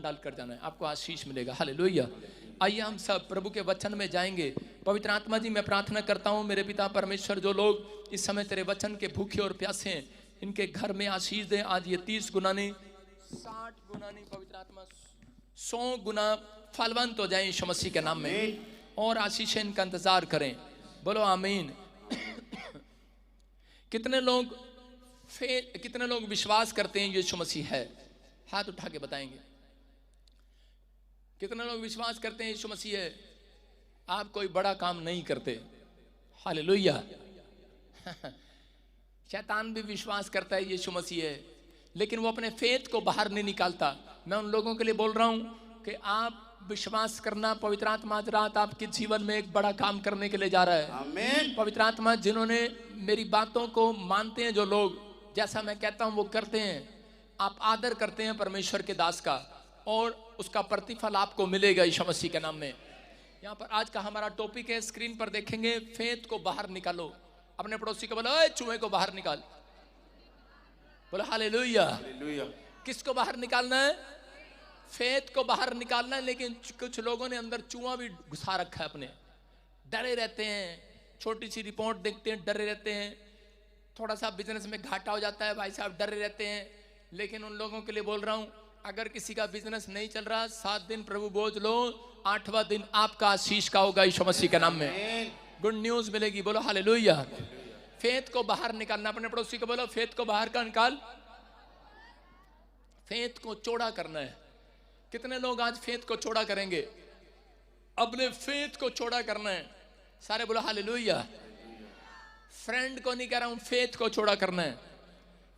डालकर जाना है, आपको आशीष मिलेगा। हालेलुया। आइए हम सब प्रभु के वचन में जाएंगे। पवित्र आत्मा जी, मैं प्रार्थना करता हूँ मेरे पिता परमेश्वर, जो लोग इस समय तेरे वचन के भूखे और प्यासे हैं, इनके घर में आशीष दे। आज ये 30 गुना नहीं, 60 गुना नहीं, पवित्र आत्मा 100 गुना फलवंत हो जाए यीशु मसीह के नाम में, और आशीष इनका इंतजार करें। बोलो आमीन। कितने लोग विश्वास करते हैं यीशु मसीह है? हाथ उठा के बताएंगे। कितने लोग विश्वास करते हैं यीशु मसीह है? आप कोई बड़ा काम नहीं करते। हालेलुया। शैतान भी विश्वास करता है यीशु मसीह है, लेकिन वो अपने फेथ को बाहर नहीं निकालता। मैं उन लोगों के लिए बोल रहा हूं कि आप विश्वास करना, पवित्र आत्मा आज रात आपके जीवन में एक बड़ा काम करने के लिए जा रहा है। आमीन। पवित्र आत्मा, जिन्होंने मेरी बातों को मानते हैं, जो लोग जैसा मैं कहता हूं वो करते हैं, आप आदर करते हैं परमेश्वर के दास का, और उसका प्रतिफल आपको मिलेगा यीशु मसीह के नाम में। यहाँ पर आज का हमारा टॉपिक है, स्क्रीन पर देखेंगे, फेथ को बाहर निकालो। अपने पड़ोसी को बोलो, ओए चूहे को बाहर निकाल। बोलो हालेलुया। किसको बाहर निकालना है? फेथ को बाहर निकालना है। लेकिन कुछ लोगों ने अंदर चूहा भी घुसा रखा है अपने, डरे रहते हैं, छोटी सी रिपोर्ट देखते हैं डरे रहते हैं, थोड़ा सा बिजनेस में घाटा हो जाता है भाई साहब डरे रहते हैं। लेकिन उन लोगों के लिए बोल रहा हूं, अगर किसी का बिजनेस नहीं चल रहा, 7 दिन प्रभु बोझ लो, 8वां दिन आपका आशीष का होगा यीशु मसीह के नाम में, गुड न्यूज मिलेगी। बोलो हालेलुया। फेथ को बाहर निकालना। अपने पड़ोसी को बोलो, फेथ को बाहर का निकाल। फेथ को चौड़ा करना है। कितने लोग आज फेथ को चौड़ा करेंगे? अपने फेथ को चौड़ा करना है। सारे बोलो हालेलुया। फ्रेंड को नहीं कह रहा हूं, फेथ को चौड़ा करना है।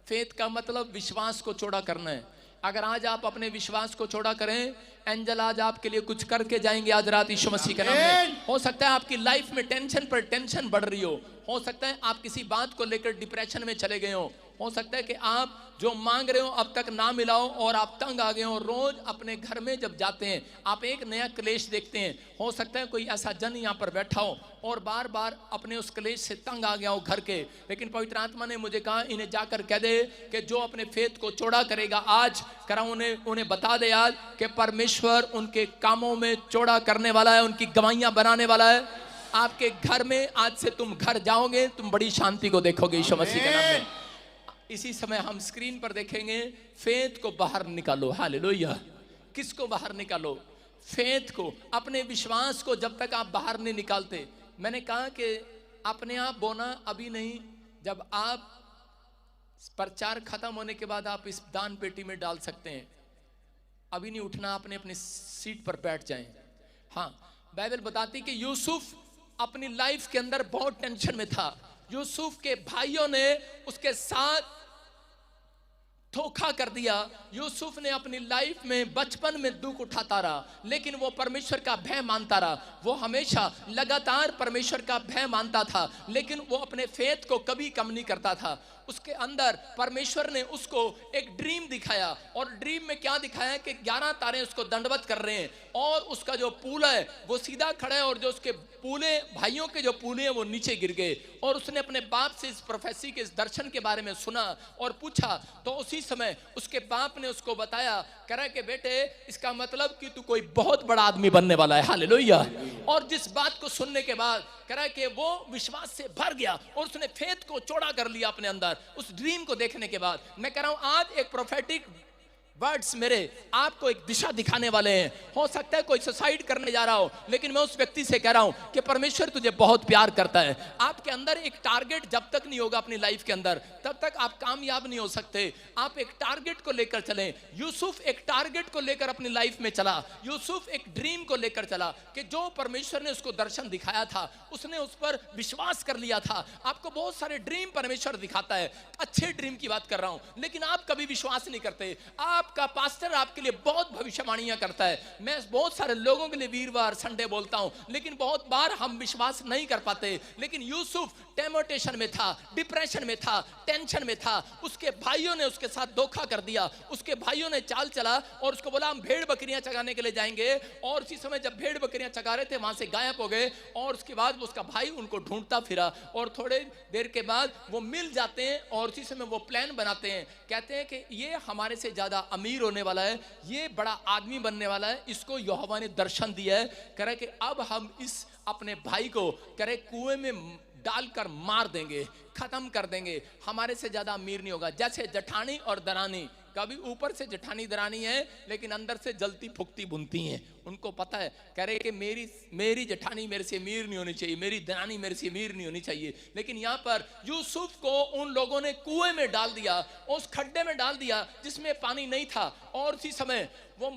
फेथ का मतलब विश्वास को चौड़ा करना है। अगर आज आप अपने विश्वास को चौड़ा करें, एंजल आज आपके लिए कुछ करके जाएंगे आज रात यीशु मसीह के नाम में। हो सकता है आपकी लाइफ में टेंशन पर टेंशन बढ़ रही हो सकता है आप किसी बात को लेकर डिप्रेशन में चले गए हो सकता है कि आप जो मांग रहे हो अब तक ना मिला हो और आप तंग आ गए हो। रोज अपने घर में जब जाते हैं आप एक नया क्लेश देखते हैं। हो सकता है कोई ऐसा जन यहाँ पर बैठा हो और बार बार अपने उस क्लेश से तंग आ गया हो घर के, लेकिन पवित्र आत्मा ने मुझे कहा इन्हें जाकर कह दे कि जो अपने फेथ को चौड़ा करेगा आज करा, उन्हें बता दे आज कि परमेश्वर उनके कामों में चौड़ा करने वाला है, उनकी गवाहियां बनाने वाला है। आपके घर में आज से तुम घर जाओगे, तुम बड़ी शांति को देखोगे यीशु मसीह के नाम में। इसी समय हम स्क्रीन पर देखेंगे, फेथ को बाहर निकालो। हालेलुया। किसको बाहर निकालो? फेथ को, अपने विश्वास को। जब तक आप बाहर नहीं निकालते, मैंने कहा कि अपने आप बोना अभी नहीं, जब आप प्रचार खत्म होने के बाद आप इस दान पेटी में डाल सकते हैं। अभी नहीं उठना, आपने अपनी सीट पर बैठ जाएं। हाँ, बाइबल बताती कि यूसुफ अपनी लाइफ के अंदर बहुत टेंशन में था। यूसुफ के भाइयों ने उसके साथ धोखा कर दिया। यूसुफ ने अपनी लाइफ में बचपन में दुख उठाता रहा, लेकिन वो परमेश्वर का भय मानता रहा। वो हमेशा लगातार परमेश्वर का भय मानता था, लेकिन वो अपने फेथ को कभी कम नहीं करता था। उसके अंदर परमेश्वर ने उसको एक ड्रीम दिखाया, और ड्रीम में क्या दिखाया कि 11 तारे उसको दंडवत कर रहे हैं और उसका जो पूला है वो सीधा खड़ा है, और जो उसके पूले भाइयों के जो पूले हैं वो नीचे गिर गए। और उसने अपने बाप से इस प्रोफेसी के इस दर्शन के बारे में सुना और पूछा, तो उसी समय उसके बाप ने उसको बताया, कह रहा है कि बेटे इसका मतलब कि तू कोई बहुत बड़ा आदमी बनने वाला है। हालेलुया। और जिस बात को सुनने के बाद कह रहा है कि वो विश्वास से भर गया और उसने फेथ को चौड़ा कर लिया अपने अंदर उस ड्रीम को देखने के बाद। मैं कह रहा हूं आज एक प्रोफेटिक वर्ड्स मेरे आपको एक दिशा दिखाने वाले हैं। हो सकता है कोई सुसाइड करने जा रहा हो, लेकिन मैं उस व्यक्ति से कह रहा हूं कि परमेश्वर तुझे बहुत प्यार करता है। आपके अंदर एक टारगेट जब तक नहीं होगा अपनी लाइफ के अंदर, तब तक आप कामयाब नहीं हो सकते। आप एक टारगेट को लेकर चलें। यूसुफ एक टारगेट को लेकर अपनी लाइफ में चला। यूसुफ एक ड्रीम को लेकर चला कि जो परमेश्वर ने उसको दर्शन दिखाया था उसने उस पर विश्वास कर लिया था। आपको बहुत सारे ड्रीम परमेश्वर दिखाता है, अच्छे ड्रीम की बात कर रहा हूं, लेकिन आप कभी विश्वास नहीं करते। आपका पास्टर आपके लिए बहुत भविष्यवाणियां करता है। मैं बहुत सारे लोगों के लिए वीरवार संडे बोलता हूं, लेकिन बहुत बार हम विश्वास नहीं कर पाते। लेकिन यूसुफ टेम्पटेशन में था, डिप्रेशन में था, टेंशन में था। उसके भाइयों ने उसके साथ धोखा कर दिया। उसके भाइयों ने चाल चला और उसको बोला हम भेड़ बकरियां चगाने के लिए जाएंगे, और उसी समय जब भेड़ बकरियां चगा रहे थे वहां से गायब हो गए। और उसके बाद उसका भाई उनको ढूंढता फिरा, और थोड़े देर के बाद वो मिल जाते हैं, और उसी समय वो प्लान बनाते हैं। कहते हैं कि ये हमारे से ज्यादा अमीर होने वाला है, ये बड़ा आदमी बनने वाला है, इसको यहोवा ने दर्शन दिया है, कह रहा है कि अब हम इस अपने भाई को कह रहे कुएं में डालकर मार देंगे, खत्म कर देंगे, हमारे से ज्यादा अमीर नहीं होगा। जैसे जठानी और दरानी, कभी ऊपर से जठानी दरानी है लेकिन अंदर से जलती फुकती बुनती हैं, उनको पता है, कह रहे कि मेरी जठानी मेरे से अमीर नहीं होनी चाहिए, मेरी दरानी मेरे से अमीर नहीं होनी चाहिए। लेकिन यहाँ पर यूसुफ को उन लोगों ने कुएं में डाल दिया, उस खड्डे में डाल दिया जिसमें पानी नहीं था, और उसी समय वो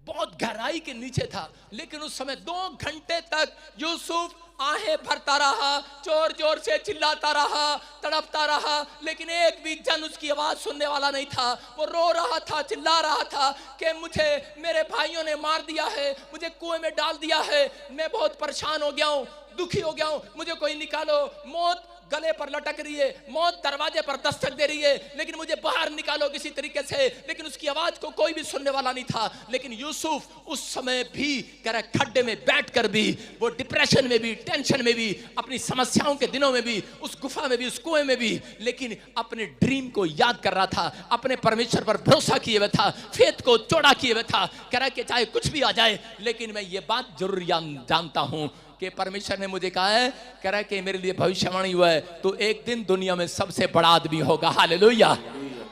बहुत गहराई के नीचे था। लेकिन उस समय 2 घंटे तक यूसुफ आहें भरता रहा, जोर जोर से चिल्लाता रहा, तड़पता रहा, लेकिन एक भी जन उसकी आवाज सुनने वाला नहीं था। वो रो रहा था, चिल्ला रहा था कि मुझे मेरे भाइयों ने मार दिया है, मुझे कुएं में डाल दिया है, मैं बहुत परेशान हो गया हूं, दुखी हो गया हूं, मुझे कोई निकालो, मौत गले पर लटक रही है, मौत दरवाजे पर दस्तक दे रही है, लेकिन मुझे बाहर निकालो किसी तरीके से। लेकिन उसकी आवाज को कोई भी सुनने वाला नहीं था। लेकिन यूसुफ उस समय भी कह रहा खड्डे में बैठकर भी, वो डिप्रेशन में भी, टेंशन में भी, अपनी समस्याओं के दिनों में भी, उस गुफा में भी, उस कुएं में भी, लेकिन अपने ड्रीम को याद कर रहा था, अपने परमेश्वर पर भरोसा किए हुए था, फेथ को चौड़ा किए हुए था। कह रहा कि चाहे कुछ भी आ जाए, लेकिन मैं ये बात जरूर जानता हूं कि परमेश्वर ने मुझे कहा है, कह रहा है कि मेरे लिए भविष्यवाणी हुआ है, तो एक दिन दुनिया में सबसे बड़ा आदमी होगा। हालेलुया।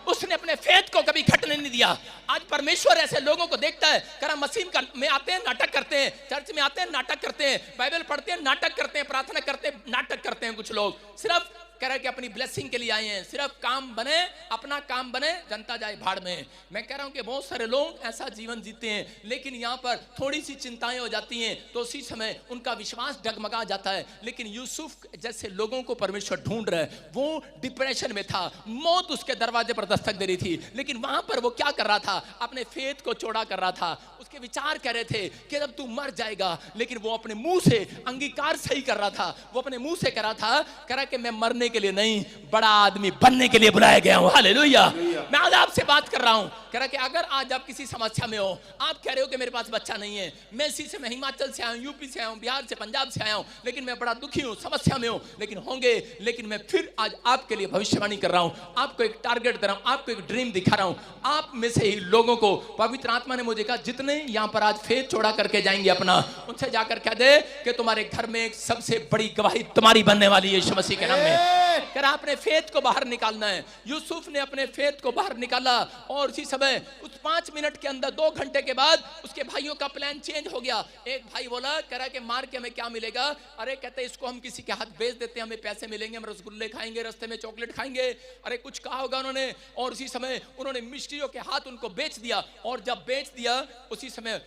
उसने अपने फेथ को कभी घटने नहीं दिया। आज परमेश्वर ऐसे लोगों को देखता है, कह रहा मसीह में आते हैं नाटक करते हैं, चर्च में आते हैं नाटक करते हैं, बाइबल पढ़ते हैं नाटक करते हैं, प्रार्थना करते हैं नाटक करते हैं। कुछ लोग सिर्फ कह रहा है कि अपनी ब्लेसिंग के लिए आए हैं, सिर्फ काम बने, अपना काम बने, जनता जाए भाड़ में। मैं कह रहा हूं कि बहुत सारे लोग ऐसा जीवन जीते हैं, लेकिन यहां पर थोड़ी सी चिंताएं हो जाती हैं तो उसी समय उनका विश्वास डगमगा जाता है। लेकिन यूसुफ जैसे लोगों को परमेश्वर ढूंढ रहा है, वो डिप्रेशन में था, मौत उसके दरवाजे पर दस्तक दे रही थी, लेकिन वहां पर वो क्या कर रहा था, अपने फेथ को चौड़ा कर रहा था। उसके विचार कह रहे थे कि जब तू मर जाएगा, लेकिन वो अपने मुंह से अंगीकार सही कर रहा था, वो अपने मुंह से कह रहा था, कह रहा कि मैं मरने के लिए नहीं, बड़ा आदमी बनने के लिए बुलाया गया हूं। हालेलुया। मैं आज आपसे बात कर रहा हूं, कह रहा कि अगर आज आप किसी समस्या में हो, आप कह रहे हो कि मेरे पास बच्चा नहीं है, मैं इसी से, मैं हिमाचल से आया हूं, यूपी से आया हूं, बिहार से, पंजाब से आया हूं, लेकिन मैं बड़ा दुखी हूं, समस्या में हूं, लेकिन होंगे, लेकिन मैं फिर आज आपके लिए भविष्यवाणी कर रहा हूं, आपको एक टारगेट दे रहा हूं, आपको एक ड्रीम दिखा रहा हूं। आप में से ही लोगों को पवित्र आत्मा ने मुझे कहा, जितने यहां पर आज फेथ चौड़ा करके जाएंगे अपना, उनसे जाकर कह दे कि तुम्हारे घर में एक सबसे बड़ी गवाही तुम्हारी बनने वाली है यीशु मसीह के नाम में। कह रहा अपने फेथ को बाहर निकालना है। यूसुफ ने अपने फेथ को बाहर निकाला, और उसी समय उस 5 मिनट के अंदर, 2 घंटे के बाद उसके भाइयों का प्लान चेंज हो गया। एक भाई बोला, कह रहा कि मार के हमें क्या मिलेगा, अरे कहते इसको हम किसी के हाथ बेच देते हैं, हमें पैसे मिलेंगे, हम रसगुल्ले खाएंगे, रास्ते में चॉकलेट खाएंगे, अरे कुछ कहा होगा उन्होंने। और उसी समय उन्होंने मिस्ट्रियों के हाथ उनको बेच दिया, और जब बेच दिया उसी समय,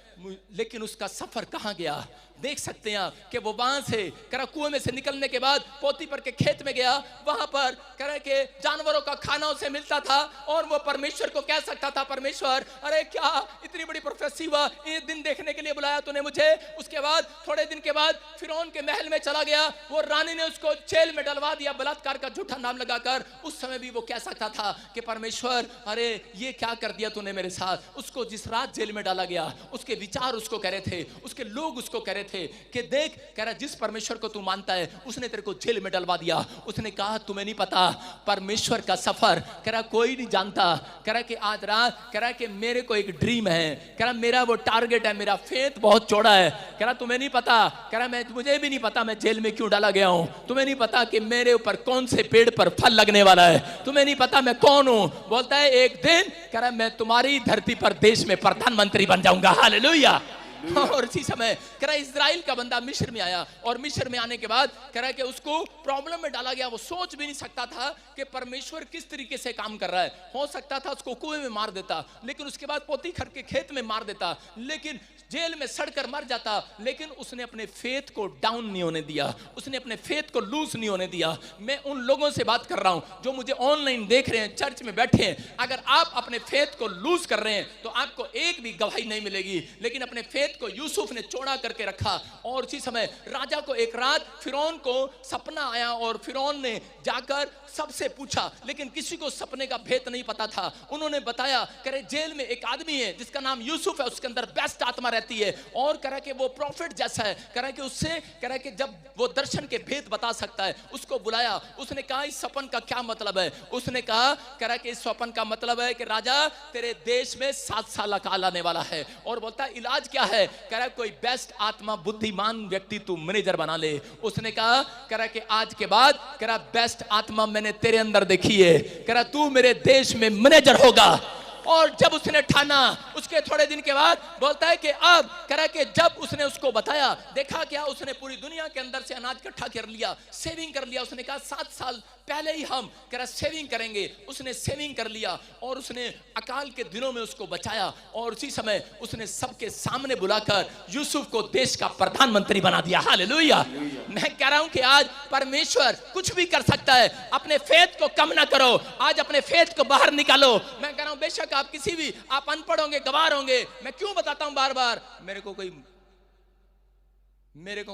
लेकिन उसका सफर कहां गया देख सकते हैं कि वो वहां से कह रहा कुएं में से निकलने के बाद पोतीपर के खेत में गया, वहां पर कह रहा कि जानवरों का खाना उसे मिलता था, और वो परमेश्वर को कह सकता था, परमेश्वर अरे क्या इतनी बड़ी प्रोफेसी हुआ, ये दिन देखने के लिए बुलाया तूने मुझे। उसके बाद थोड़े दिन के बाद फिरौन के महल में चला गया, वो रानी ने उसको जेल में डलवा दिया बलात्कार का झूठा नाम लगाकर। उस समय भी वो कह सकता था कि परमेश्वर अरे ये क्या कर दिया तूने मेरे साथ। उसको जिस रात जेल में डाला गया, उसके विचार उसको कह रहे थे, उसके लोग उसको कह रहे थे कि देख, कह रहा जिस परमेश्वर को तू मानता है उसने तेरे को जेल में डलवा दिया। उसने कहा तुम्हें नहीं पता परमेश्वर का सफर, कह रहा कोई नहीं जानता। कह रहा कि आज रात, कह रहा कि मेरे को एक ड्रीम है, कह रहा मेरा वो टारगेट है, मेरा फेथ बहुत चौड़ा है। कह रहा तुम्हें नहीं पता, कह रहा मुझे भी नहीं पता मैं जेल में क्यों डाला गया हूं, तुम्हें नहीं पता कि मेरे ऊपर कौन से पेड़ पर फल लगने वाला है, तुम्हें नहीं पता मैं कौन हूं। बोलता है एक दिन, कह रहा मैं तुम्हारी धरती पर देश में प्रधानमंत्री बन जाऊंगा। हालेलुया। और इसी समय कह रहा इजराइल का बंदा मिस्र में आया, और मिस्र में आने के बाद कह रहा कि उसको प्रॉब्लम में डाला गया। वो सोच भी नहीं सकता था कि परमेश्वर किस तरीके से काम कर रहा है। हो सकता था उसको कुएं में मार देता, लेकिन उसके बाद पोतीखर के खेत में मार देता, लेकिन जेल में सड़कर मर जाता। लेकिन उसने अपने फेथ को डाउन नहीं होने दिया, उसने अपने फेथ को लूज नहीं होने दिया। मैं उन लोगों से बात कर रहा हूं जो मुझे ऑनलाइन देख रहे हैं, चर्च में बैठे हैं। अगर आप अपने फेथ को लूज कर रहे हैं तो आपको एक भी गवाही नहीं मिलेगी, लेकिन अपने फेथ फेथ को यूसुफ ने चौड़ा करके रखा। और उसी समय राजा को एक रात फिरौन को सपना आया और फिरौन ने जाकर सबसे पूछा, लेकिन किसी को सपने का भेद नहीं पता था। उन्होंने बताया, कह रहे जेल में एक आदमी है जिसका नाम यूसुफ है, उसके अंदर बेस्ट आत्मा रहती है और कह रहा कि वो प्रॉफिट जैसा है, कह रहा कि उससे कह रहा कि जब वो दर्शन के भेद बता सकता है। उसको बुलाया, उसने कहा इस सपन का क्या मतलब है? उसने कहा, कह रहा कि इस सपन का मतलब है कि राजा तेरे देश में 7 साल काल आने वाला है। और बोलता है इलाज क्या है? कह रहा कोई बेस्ट आत्मा बुद्धिमान व्यक्ति तू मैनेजर बना ले। उसने कहा, कह रहा कि आज के बाद कह रहा बेस्ट आत्मा मैंने तेरे अंदर देखी है, कह रहा तू मेरे देश में मैनेजर होगा। और जब उसने ठाना, उसके थोड़े दिन के बाद बोलता है कि अब कह रहा कि जब उसने उसको बताया, देखा क्या, उसने पूरी दुनिया के अंदर से अनाज इकट्ठा कर लिया, सेविंग कर लिया। उसने कहा 7 साल पहले ही हम कह रहा सेविंग करेंगे। उसने सेविंग कर लिया और उसने अकाल के दिनों में उसको बचाया। और उसी समय उसने सबके सामने बुलाकर यूसुफ को देश का प्रधानमंत्री बना दिया। हालेलुया। मैं कह रहा हूं कि आज परमेश्वर कुछ भी कर सकता है। अपने फेथ को कम ना करो, आज अपने फेथ को बाहर निकालो। मैं कह रहा हूं बेशक आप किसी भी, आप अनपढ़ होंगे, गवार होंगे। मैं क्यों बताता हूं बार बार, मेरे को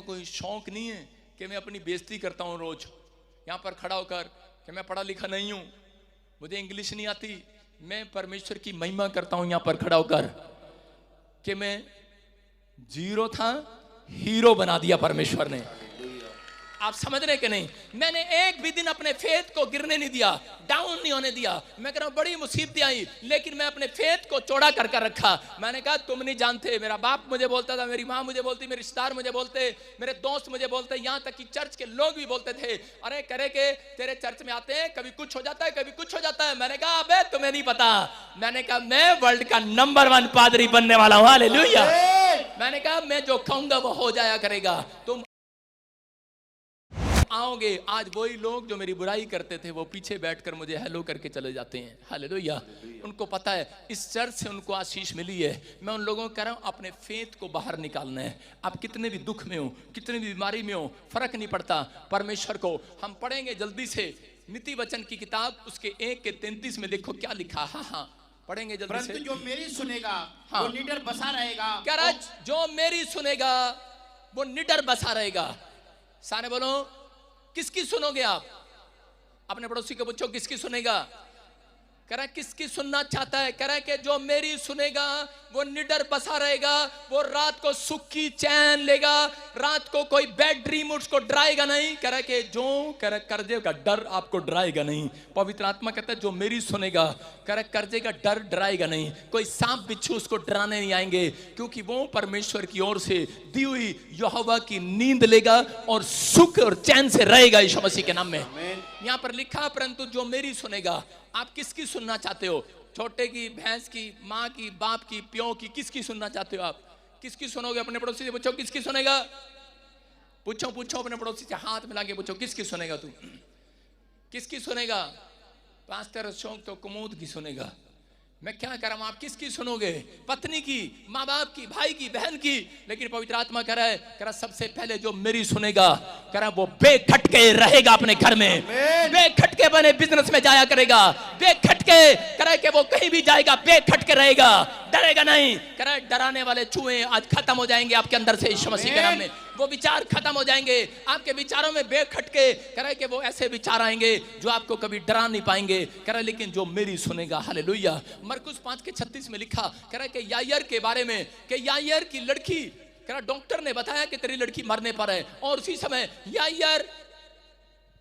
कोई शौक नहीं है कि मैं अपनी बेइज्जती करता हूं रोज यहां पर खड़ा होकर कि मैं पढ़ा लिखा नहीं हूं, मुझे इंग्लिश नहीं आती। मैं परमेश्वर की महिमा करता हूं यहां पर खड़ा होकर कि मैं जीरो था, हीरो बना दिया परमेश्वर ने। आप समझ रहे कि नहीं? मैंने एक भी दिन अपने फेथ को गिरने नहीं दिया, डाउन नहीं होने दिया। मैं कह रहा हूं बड़ी मुसीबतें आई, लेकिन मैं अपने फेथ को चौड़ा कर कर रखा। मैंने कहा तुम नहीं जानते, मेरा बाप मुझे बोलता था, मेरी माँ मुझे बोलती, मेरे रिश्तेदार मुझे बोलते, मेरे दोस्त मुझे बोलते, यहाँ तक कि चर्च के लोग भी बोलते थे, अरे करे के तेरे चर्च में आते हैं, कभी कुछ हो जाता है, कभी कुछ हो जाता है। मैंने कहा अबे तुम्हें नहीं पता। मैंने कहा मैं वर्ल्ड का नंबर 1 पादरी बनने वाला हूं। हालेलुया। मैंने कहा मैं जो कहूंगा वो हो जाया करेगा। तुम आओगे, आज वही लोग जो मेरी बुराई करते थे वो पीछे बैठकर मुझे हेलो करके चले जाते हैं। हालेलुया। उनको पता है इस चर्च से उनको आशीष मिली है। मैं उन लोगों को कह रहा हूं अपने फेथ को बाहर निकालना है। आप कितने भी दुख में हो, कितनी भी बीमारी में हो, फर्क नहीं पड़ता। परमेश्वर को हम पढ़ेंगे जल्दी से नीति वचन की किताब, उसके 1 के 33 में देखो क्या लिखा। हाँ पढ़ेंगे जल्दी से। जो मेरी सुनेगा वो निडर बसा रहेगा। कह रहा जो मेरी सुनेगा वो निडर बसा रहेगा। सारे बोलो किसकी सुनोगे आप? अपने पड़ोसी को पूछो किसकी सुनेगा? कह रहा है किसकी सुनना चाहता है? कह रहा है कि जो मेरी सुनेगा वो निडर बसा रहेगा, वो रात को सुख की चैन लेगा, रात को कोई बैड ड्रीम उसको डराएगा नहीं। कह रहा है कि जो कह रहा है कर्जे का डर आपको डराएगा नहीं। पवित्र आत्मा कहता है जो मेरी सुनेगा, कह रहा है कर्जे का डर डराएगा नहीं, कोई सांप बिच्छू उसको डराने नहीं आएंगे, क्योंकि वो परमेश्वर की ओर से दी हुई यहोवा की नींद लेगा और सुख और चैन से रहेगा यीशु मसीह के नाम में। यहाँ पर लिखा परंतु जो मेरी सुनेगा। आप किसकी सुनना चाहते हो? छोटे की, भैंस की, माँ की, बाप की, प्यो की, किसकी सुनना चाहते हो आप? किसकी सुनोगे? अपने पड़ोसी से पूछो किसकी सुनेगा। पूछो अपने पड़ोसी से, हाथ मिला के पूछो किसकी सुनेगा तू? किसकी सुनेगा? पास्टर अशोक तो कुमूद की सुनेगा। मैं क्या कर रहा हूं, आप किसकी सुनोगे? पत्नी की, माँ बाप की, भाई की, बहन की। लेकिन पवित्र आत्मा कह रहा है सबसे पहले जो मेरी सुनेगा, कह रहा है वो बेखटके रहेगा अपने घर में, बेखटके बने बिजनेस में जाया करेगा, बेखटके कह रहा है कि वो कहीं भी जाएगा बेखटके रहेगा, डरेगा नहीं। कह रहा है डराने वाले चूहे आज खत्म हो जाएंगे आपके अंदर से यीशु मसीह के नाम में। वो विचार खत्म हो जाएंगे आपके विचारों में बेखटके। कह रहा है कि वो ऐसे विचार आएंगे जो आपको कभी डरा नहीं पाएंगे। कह रहा है लेकिन जो मेरी सुनेगा। हालेलुया। मरकुस 5:36 में लिखा, कह रहा है कि यायर के बारे में कि यायर की लड़की, कह रहा डॉक्टर ने बताया कि तेरी लड़की मरने पर है, और उसी समय यायर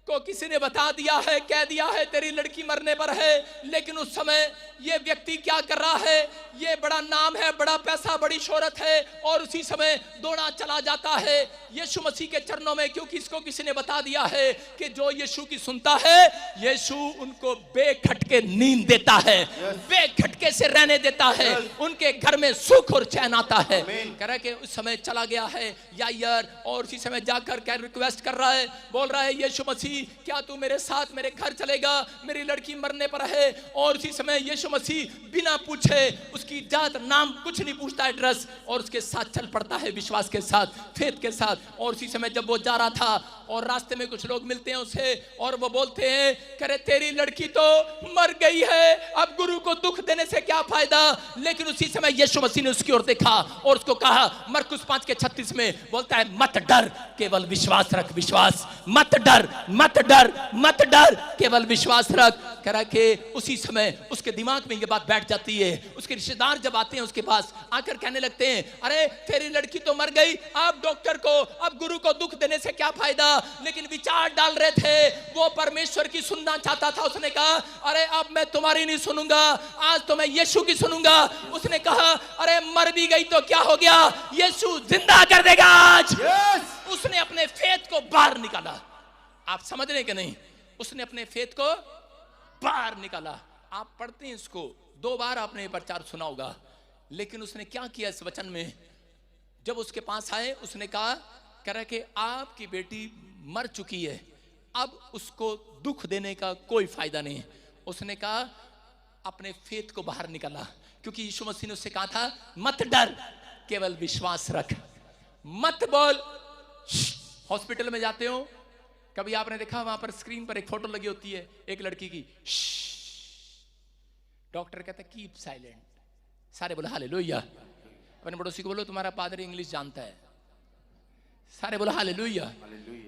को किसी ने बता दिया है, कह दिया है तेरी लड़की मरने पर है। लेकिन उस समय ये व्यक्ति क्या कर रहा है? ये बड़ा नाम है, बड़ा पैसा, बड़ी शोहरत है, और उसी समय दौड़ा चला जाता है यीशु मसीह के चरणों में, क्योंकि इसको किसी ने बता दिया है कि जो यीशु की सुनता है यीशु उनको बेखटके नींद देता है, बेखटके से रहने देता है, उनके घर में सुख और चैन आता है। कह रहा है कि उस समय चला गया है यायर, और उसी समय जाकर क्या रिक्वेस्ट कर रहा है, बोल रहा है यीशु मसीह क्या तू मेरे साथ मेरे घर चलेगा, मेरी लड़की मरने पर है। और उसी समय यीशु मसीह बिना पूछे उस उसकी जात नाम कुछ नहीं पूछता एड्रेस, और उसके साथ चल पड़ता है विश्वास के साथ, फेथ के साथ। और उसी समय जब वो जा रहा था और रास्ते में कुछ लोग मिलते हैं उसे और वो बोलते हैं करे तेरी लड़की तो मर गई है, अब गुरु को दुख देने से क्या फायदा। लेकिन उसी समय यीशु मसीह ने उसकी ओर देखा और उसको कहा, मरकुस 5:36 में बोलता है मत डर, केवल विश्वास रख, विश्वास, मत डर, मत डर, मत डर, केवल विश्वास रख। कह रहा कि उसी समय उसके दिमाग में ये बात बैठ जाती है। उसके रिश्तेदार जब आते हैं उसके पास आकर कहने लगते हैं, अरे तेरी लड़की तो मर गई, अब डॉक्टर को, अब गुरु को दुख देने से क्या फायदा। लेकिन विचार डाल रहे थे, वो परमेश्वर की सुनना चाहता था। उसने कहा, अरे अब मैं तुम्हारी नहीं सुनूंगा, आज तो मैं यीशु की सुनूंगा। उसने कहा, अरे मर भी गई तो क्या हो गया, यीशु जिंदा कर देगा आज। उसने अपने फेथ को बाहर निकाला। आप समझ रहे हैं कि नहीं? उसने अपने फेथ को बाहर निकाला। आप पढ़ते हैं इसको, 2 बार आपने ये प्रचार सुना होगा। लेकिन उसने क्या किया इस वचन में, जब उसके पास आए उसने कहा, कह रहा कि आपकी बेटी मर चुकी है, अब उसको दुख देने का कोई फायदा नहीं। उसने कहा अपने फेथ को बाहर निकाला, क्योंकि यीशु मसीह ने उससे कहा था मत डर, केवल विश्वास रख, मत बोल। हॉस्पिटल में जाते हो, कभी आपने देखा वहां पर स्क्रीन पर एक फोटो लगी होती है एक लड़की की, डॉक्टर कहता है कीप साइलेंट, सारे बोले हालेलुया। अपने पड़ोसी को बोलो तुम्हारा पादरी इंग्लिश जानता है, सारे बोले हालेलुया।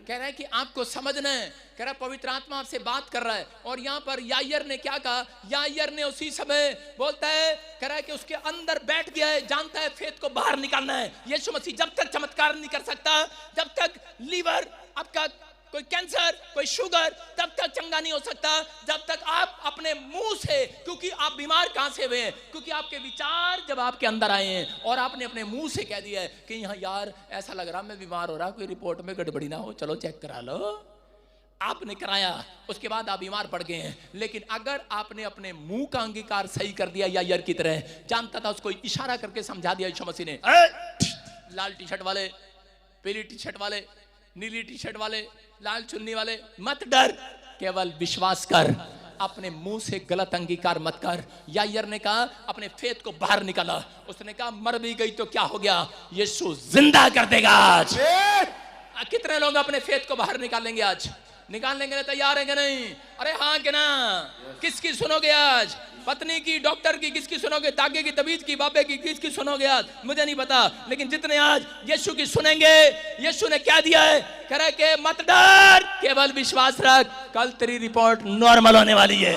कह रहा है कि आपको समझना है, कह रहा है पवित्र आत्मा आपसे बात कर रहा है। और यहां पर यायर ने क्या कहा, यायर ने उसी समय बोलता है, कह रहा है कि उसके अंदर बैठ गया है, जानता है फेथ को बाहर निकालना है। यीशु मसीह जब तक चमत्कार नहीं कर सकता, जब तक लीवर आपका, कोई कैंसर, कोई शुगर, तब तक चंगा नहीं हो सकता जब तक आप अपने मुंह से, क्योंकि आप बीमार कहां से हुए हैं, क्योंकि आपके विचार जब आपके अंदर आए हैं और आपने अपने मुंह से कह दिया है कि यहाँ यार ऐसा लग रहा मैं बीमार हो रहा, कोई रिपोर्ट में गड़बड़ी ना हो, चलो चेक करा लो। आपने कराया, उसके बाद आप बीमार पड़ गए हैं। लेकिन अगर आपने अपने मुंह का अंगीकार सही कर दिया, यायर की तरह जानता था, उसको इशारा करके समझा दिया यीशु मसीह ने, लाल टी शर्ट वाले, पीली टी शर्ट वाले, नीली टी शर्ट वाले, लाल चुन्नी वाले, मत डर, केवल विश्वास कर, अपने मुंह से गलत अंगीकार मत कर। यायर ने कहा अपने फेथ को बाहर निकाला। उसने कहा मर भी गई तो क्या हो गया, यीशु जिंदा कर देगा आज। कितने लोग अपने फेथ को बाहर निकालेंगे आज? निकालने के लिए तैयार है कि नहीं? अरे हाँ कि ना? किसकी सुनोगे आज? पत्नी की, डॉक्टर की, किसकी सुनोगे? तागे की, तबीज की, बाबे की, किसकी सुनोगे आज? मुझे नहीं पता, लेकिन जितने आज यीशु की सुनेंगे, यीशु ने क्या दिया है, कह रहा है कि मत डर, केवल विश्वास रख, कल तेरी रिपोर्ट नॉर्मल होने वाली है।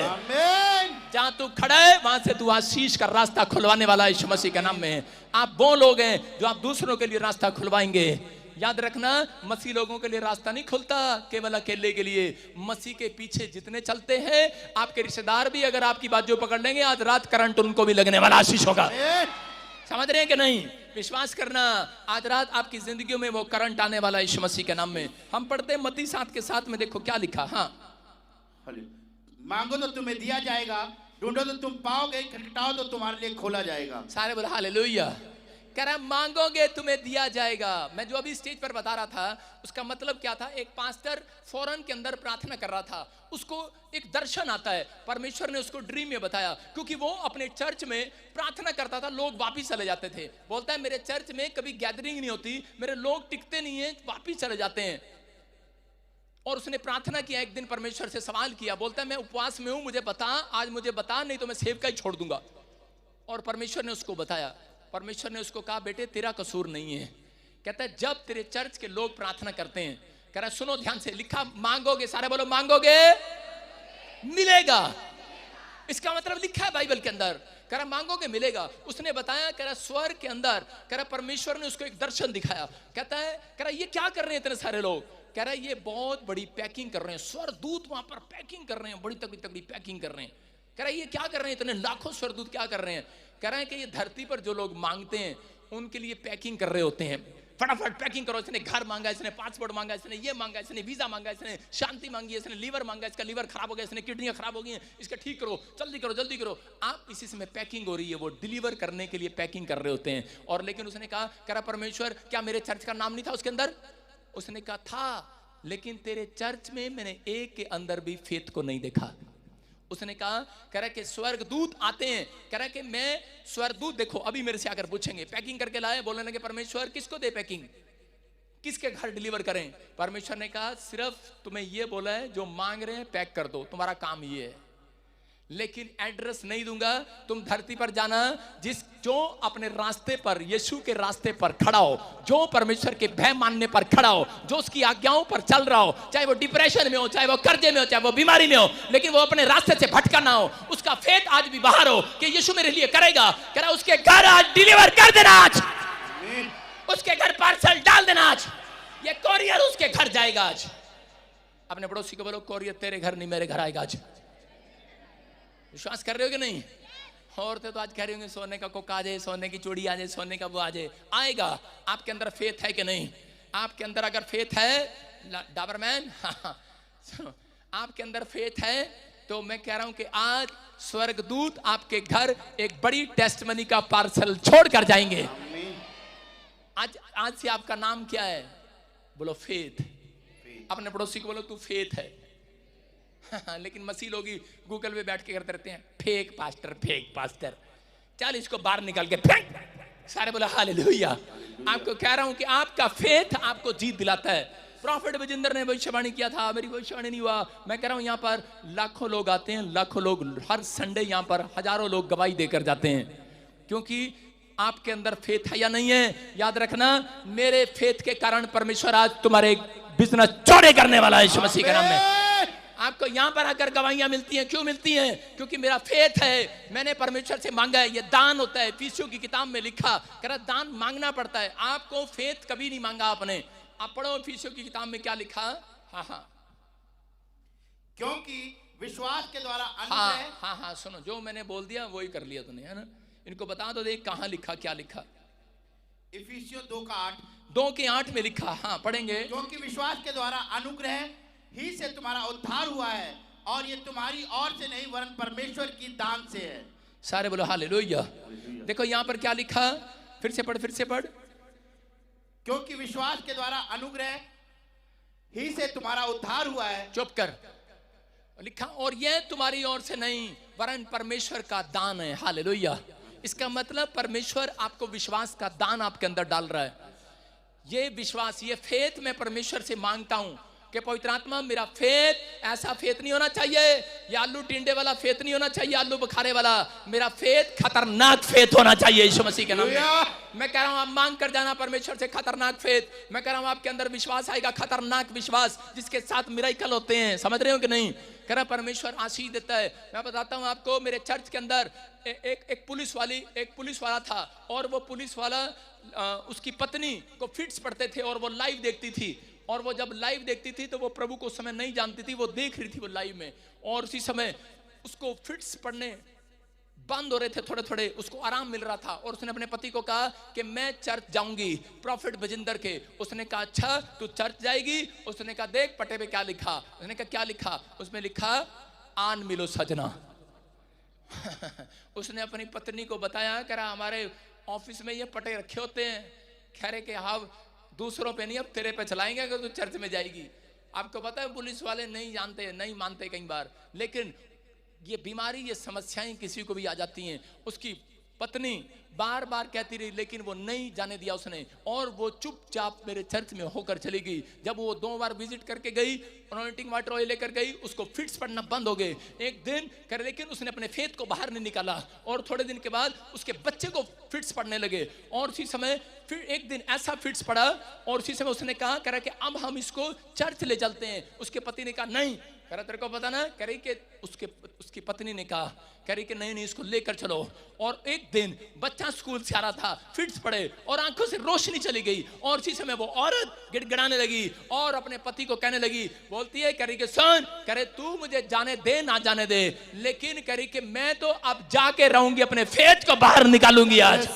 जहां तू खड़ा है वहां से तू आशीष का रास्ता खुलवाने वाला है यीशु मसीह के नाम में। आप वो लोग हैं जो आप दूसरों के लिए रास्ता खुलवाएंगे। याद रखना, मसीह लोगों के लिए रास्ता नहीं खुलता केवल अकेले के लिए। मसीह के पीछे जितने चलते हैं, आपके रिश्तेदार भी अगर आपकी बाजू पकड़ लेंगे, आज रात करंट उनको भी लगने वाला आशीष होगा। समझ रहे हैं कि नहीं? विश्वास करना, आज रात आपकी जिंदगी में वो करंट आने वाला है यीशु मसीह के नाम में। हम पढ़ते हैं मत्ती 7 के 7 में, देखो क्या लिखा। हाँ, मांगो तो तुम्हें दिया जाएगा, ढूंढो तो तुम पाओगे, खटखटाओ तो तुम्हारे लिए खोला जाएगा। सारे बोले हालेलुया। कह रहा मांगोगे तुम्हें दिया जाएगा। मैं जो अभी स्टेज पर बता रहा था उसका मतलब क्या था, एक पास्टर फॉरेन के अंदर प्रार्थना कर रहा था, उसको एक दर्शन आता है, परमेश्वर ने उसको ड्रीम में बताया, क्योंकि वो अपने चर्च में प्रार्थना करता था, लोग वापिस चले जाते थे। बोलता है मेरे चर्च में कभी गैदरिंग नहीं होती, मेरे लोग टिकते नहीं है, वापिस चले जाते हैं। और उसने प्रार्थना किया, एक दिन परमेश्वर से सवाल किया, बोलता है मैं उपवास में हूं, मुझे बता, आज मुझे बता, नहीं तो मैं सेवका ही छोड़ दूंगा। और परमेश्वर ने उसको बताया। परमेश्वर ने उसको कहा बेटे तेरा कसूर नहीं है। कहता है जब तेरे चर्च के लोग प्रार्थना करते हैं, कह रहा सुनो ध्यान से, लिखा मांगोगे, सारे बोलो मांगोगे मिलेगा। इसका मतलब लिखा है बाइबल के अंदर, कह रहा मांगोगे मिलेगा। उसने बताया, कह रहा स्वर्ग के अंदर, कह रहा परमेश्वर ने उसको एक दर्शन दिखाया। कहता है, कह रहा ये क्या कर रहे हैं इतने सारे लोग? कह रहा है ये बहुत बड़ी पैकिंग कर रहे हैं, स्वरदूत वहां पर पैकिंग कर रहे हैं, बड़ी तगड़ी तगड़ी पैकिंग कर रहे हैं। कह रहा है ये क्या कर रहे हैं, इतने लाखों स्वरदूत क्या कर रहे हैं? कह रहे हैं कि ये धरती पर जो लोग मांगते हैं उनके लिए पैकिंग कर रहे होते हैं। फटाफट पैकिंग करो, इसने घर मांगा, इसने पासपोर्ट मांगा, इसने ये मांगा, इसने वीजा मांगा, इसने शांति मांगी, इसने लीवर मांगा, इसका लीवर खराब हो गया, इसने किडनियां खराब हो गई हैं, इसका ठीक करो, जल्दी करो, जल्दी करो। आप इसी समय पैकिंग हो रही है, वो डिलीवर करने के लिए पैकिंग कर रहे होते हैं। और लेकिन उसने कहा, कह रहा परमेश्वर क्या मेरे चर्च का नाम नहीं था उसके अंदर? उसने कहा था, लेकिन तेरे चर्च में मैंने एक के अंदर भी फेथ को नहीं देखा। उसने कहा, कह रहा कि स्वर्गदूत आते हैं, कह रहा कि मैं स्वर्गदूत, देखो अभी मेरे से आकर पूछेंगे पैकिंग करके लाए, बोलने लगे परमेश्वर किसको दे पैकिंग, किसके घर डिलीवर करें। परमेश्वर ने कहा सिर्फ तुम्हें ये बोला है जो मांग रहे हैं पैक कर दो, तुम्हारा काम ये है, लेकिन एड्रेस नहीं दूंगा। तुम धरती पर जाना, जो अपने रास्ते पर, यीशु के रास्ते पर खड़ा हो, जो परमेश्वर के भय मानने पर खड़ा हो, जो उसकी आज्ञाओं पर चल रहा हो, चाहे वो डिप्रेशन में हो, चाहे वो कर्जे में हो, चाहे वो बीमारी में हो, लेकिन वो अपने रास्ते से भटका ना हो, उसका फेथ आज भी बाहर हो कि यीशु मेरे लिए करेगा, कह रहा उसके घर आज डिलीवर कर देना, आज उसके घर पार्सल डाल देना, आज ये कोरियर उसके घर जाएगा। आज अपने पड़ोसी को बोलो कोरियर तेरे घर नहीं मेरे घर आएगा। आज विश्वास कर रहे हो कि नहीं? औरतें तो आज कह रही होंगे सोने का कोक आ जाए, सोने की चूड़ी आ जाए, सोने का वो आ जाए। आएगा। आपके अंदर फेथ है कि नहीं? आपके अंदर अगर फेथ है डाबरमैन, आपके अंदर फेथ है तो मैं कह रहा हूं कि आज स्वर्गदूत आपके घर एक बड़ी टेस्टमनी का पार्सल छोड़ कर जाएंगे। आज से आपका नाम क्या है? बोलो फेथ। अपने पड़ोसी को बोलो तू फेथ है। लेकिन मसीह लोग गूगल पे बैठ के करते रहते हैं फेक पास्टर, फेक पास्टर। चल इसको बाहर निकाल के फेंक। सारे बोला हालेलुया। आपको कह रहा हूं कि आपका फेथ आपको जीत दिलाता है। प्रॉफिट विजेंद्र ने भविष्यवाणी किया था, मेरी भविष्यवाणी नहीं हुआ। मैं कह रहा हूं यहां पर लाखों लोग आते हैं, लाखों लोग हर संडे यहां पर हजारों लोग गवाही देकर जाते हैं, क्योंकि आपके अंदर फेथ है या नहीं है। याद रखना, मेरे फेथ के कारण परमेश्वर आज तुम्हारे बिजनेस चौड़े करने वाला है यीशु मसीह के नाम में। आपको यहां पर आकर गवाहियां मिलती हैं, क्यों मिलती हैं? क्योंकि मेरा फेथ है, मैंने परमेश्वर से मांगा है। ये दान होता है, इफिसियों की किताब में लिखा, कह रहा दान मांगना पड़ता है। आपको फेथ कभी नहीं मांगा आपने। आप पढ़ो इफिसियों की किताब में क्या लिखा। हाँ, क्योंकि विश्वास के द्वारा हाँ, सुनो, जो मैंने बोल दिया वही कर लिया तूने, है ना? इनको बता दो देख कहां लिखा, क्या लिखा। इफिसियों 2:8, 2:8 में लिखा। हाँ पढ़ेंगे। क्योंकि विश्वास के द्वारा अनुग्रह ही से तुम्हारा उद्धार हुआ है, और ये तुम्हारी ओर से नहीं वरन परमेश्वर की दान से है। सारे बोलो हालेलुया। देखो यहां पर क्या लिखा, फिर से पढ़। क्योंकि विश्वास के द्वारा अनुग्रह ही से तुम्हारा उद्धार हुआ है। चुप कर। लिखा और यह तुम्हारी ओर से नहीं वरन परमेश्वर का दान है। हालेलुया। इसका मतलब परमेश्वर आपको विश्वास का दान आपके अंदर डाल रहा है। ये विश्वास, ये फेथ मैं परमेश्वर से मांगता हूं कि पवित्र आत्मा मेरा फेथ ऐसा फेथ नहीं होना चाहिए, ये आलू टिंडे वाला फेथ नहीं होना चाहिए, आलू बुखारे वाला। मेरा फेथ खतरनाक फेथ होना चाहिए यीशु मसीह के नाम में। मैं कह रहा हूं आप मांग कर जाना परमेश्वर से खतरनाक फेथ। मैं कह रहा हूं आपके अंदर विश्वास आएगा, खतरनाक विश्वास जिसके साथ मिरेकल होते हैं। समझ रहे हो कि नहीं? कह रहा परमेश्वर आशीष देता है। मैं बताता हूं आपको, मेरे चर्च के अंदर एक पुलिस वाला था, और वो पुलिस वाला उसकी पत्नी को फिट्स पड़ते थे और वो लाइव देखती थी। और वो जब लाइव देखती थी तो वो प्रभु को उस समय नहीं जानती थी, वो देख रही थी वो लाइव में, और उसी समय उसको फिट्स पड़ने बंद हो रहे थे थोड़े थोड़े, उसको आराम मिल रहा था। और उसने अपने पति को कहा कि मैं चर्च जाऊंगी प्रॉफिट विजेंद्र के। उसने कहा अच्छा तू चर्च जाएगी? उसने कहा देख पटे पे क्या लिखा। उसने कहा क्या लिखा? उसमें लिखा आन मिलो सजना। उसने अपनी पत्नी को बताया, कह रहा हमारे ऑफिस में ये पटे रखे होते हैं, कह रहे कि हाँ दूसरों पे नहीं अब तेरे पे चलाएंगे अगर तू चर्च में जाएगी। आपको पता है पुलिस वाले नहीं जानते, नहीं मानते कई बार, लेकिन ये बीमारी, ये समस्याएं किसी को भी आ जाती हैं। उसकी पत्नी बार बार कहती रही लेकिन वो नहीं जाने दिया उसने, और वो चुपचाप मेरे चर्च में होकर चली गई। जब वो 2 बार विजिट करके गई, अनॉइंटिंग वाटर ऑयल लेकर गई, उसको फिट्स पड़ना बंद हो गए एक दिन कर, लेकिन उसने अपने फेथ को बाहर नहीं निकाला। और थोड़े दिन के बाद उसके बच्चे को फिट्स पड़ने लगे, और उसी समय फिर एक दिन ऐसा फिट्स पड़ा, और उसी समय उसने कहा कह रहा कि अब हम इसको चर्च ले चलते हैं। उसके पति ने कहा नहीं। कह रहा तेरे को पता ना, कह रही कि उसकी पत्नी ने कहा, कह रही कि नहीं इसको लेकर चलो। और एक दिन बच्चा स्कूल से आ रहा था, फिट्स पड़े और आंखों से रोशनी चली गई, और इसी समय वो औरत गिड़गिड़ाने लगी और अपने पति को कहने लगी, बोलती है कह रही कि सुन, कह रहे तू मुझे जाने दे ना जाने दे, लेकिन कह रही कि मैं तो अब जाके रहूंगी, अपने फेथ को बाहर निकालूंगी आज।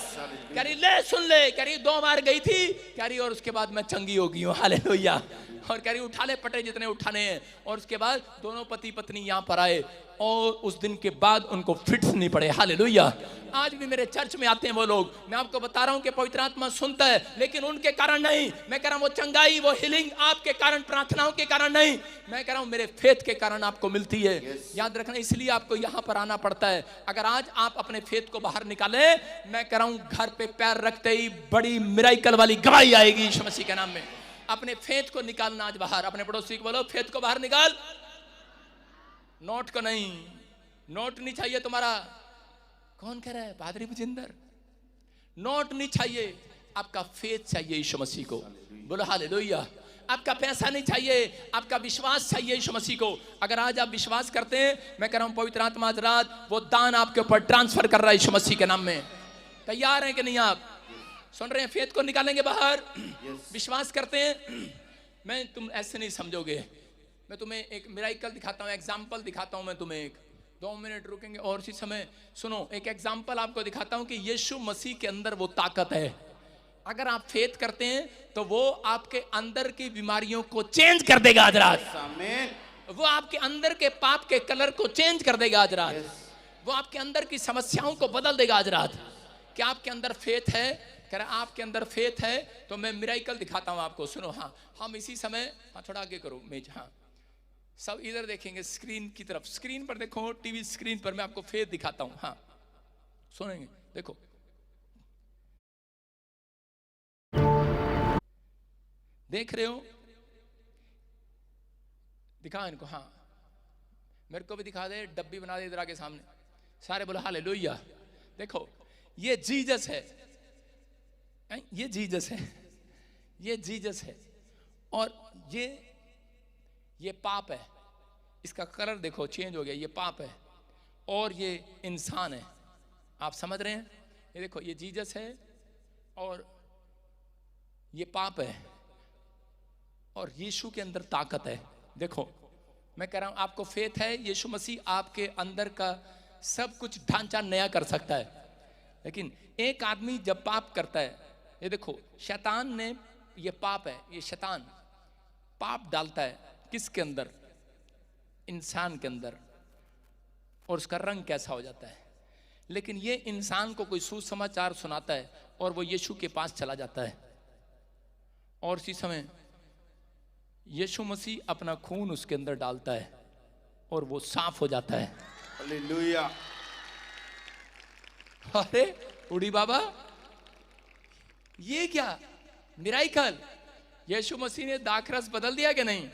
कह रही ले सुन ले, कह रही 2 बार गई थी, कह रही और उसके बाद मैं चंगी हो गई हूँ। हालेलुया और कह रही उठा ले पटे जितने उठाने हैं। और उसके बाद दोनों पति पत्नी यहाँ पर आए और उस दिन के बाद उनको फिट्स नहीं पड़े। हालेलुया। आज भी मेरे चर्च में आते हैं वो लोग, मैं आपको बता रहा हूं कि पवित्र आत्मा सुनता है, लेकिन उनके कारण नहीं। मैं कह रहा हूं वो चंगाई, वो हीलिंग आपके कारण, प्रार्थनाओं के कारण नहीं। मैं कह रहा हूं मेरे फेथ के कारण आपको मिलती है। याद रखना, इसलिए आपको यहां पर आना पड़ता है। अगर आज आप अपने फेथ को बाहर निकाले, मैं कह रहा हूं घर पे पैर रखते ही बड़ी मिराकल वाली गवाही आएगी यीशु मसीह के नाम में। अपने फेथ को निकालना आज बाहर। अपने पड़ोसी को बोलो फेथ को बाहर निकाल, नोट को नहीं। नोट नहीं चाहिए तुम्हारा। कौन कह रहा है? पादरी बजिंदर। नोट नहीं चाहिए, आपका फेथ चाहिए यीशु मसीह को। बोलो हालेलुया। आपका पैसा नहीं चाहिए, आपका विश्वास चाहिए यीशु मसीह को। अगर आज आप विश्वास करते हैं, मैं कह रहा हूं पवित्र आत्मा आज रात वो दान आपके ऊपर ट्रांसफर कर रहा है यीशु मसीह के नाम में। तैयार हैं कि नहीं? आप सुन रहे हैं? फेथ को निकालेंगे बाहर। विश्वास करते हैं? मैं तुम ऐसे नहीं समझोगे। मैं तुम्हें एक मिराकल दिखाता हूं, एग्जाम्पल दिखाता हूं मैं तुम्हें। एक 2 मिनट रुकेंगे और इसी समय सुनो, एक एग्जाम्पल आपको दिखाता हूं कि यीशु मसीह के अंदर वो ताकत है। अगर आप फेथ करते हैं तो वो आपके अंदर की बीमारियों को चेंज कर देगा आज रात। वो आपके अंदर के पाप के कलर को चेंज कर देगा आज रात। वो आपके अंदर की समस्याओं को बदल देगा आज रात। क्या आपके अंदर फेथ है? कह रहा आपके अंदर फेथ है तो मैं मिराकल दिखाता हूं आपको। सुनो, हाँ हम इसी समय, हाँ थोड़ा आगे करो मेज, हाँ सब इधर देखेंगे स्क्रीन की तरफ। स्क्रीन पर देखो, टीवी स्क्रीन पर मैं आपको फेथ दिखाता हूं। हाँ सुनेंगे, देखो देख रहे हो? दिखा इनको, हाँ मेरे को भी दिखा दे, डब्बी बना दे इधर आके सामने। सारे बोलो हालेलुया। देखो ये जीसस है, ये जीसस है, ये जीसस है और ये पाप है। इसका कलर देखो चेंज हो गया, ये पाप है और ये इंसान है। आप समझ रहे हैं? ये देखो ये जीसस है और ये पाप है और यीशु के अंदर ताकत है। देखो मैं कह रहा हूं आपको फेथ है, यीशु मसीह आपके अंदर का सब कुछ ढांचा नया कर सकता है। लेकिन एक आदमी जब पाप करता है, ये देखो शैतान ने, ये पाप है, ये शैतान पाप डालता है किसके अंदर? इंसान के अंदर, और उसका रंग कैसा हो जाता है। लेकिन ये इंसान को कोई सुसमाचार सुनाता है और वो यीशु के पास चला जाता है और इसी समय यीशु मसीह अपना खून उसके अंदर डालता है और वो साफ हो जाता है। हालेलुया। अरे उड़ी बाबा, ये क्या मिराकल! यीशु मसीह ने दाखरस बदल दिया कि नहीं?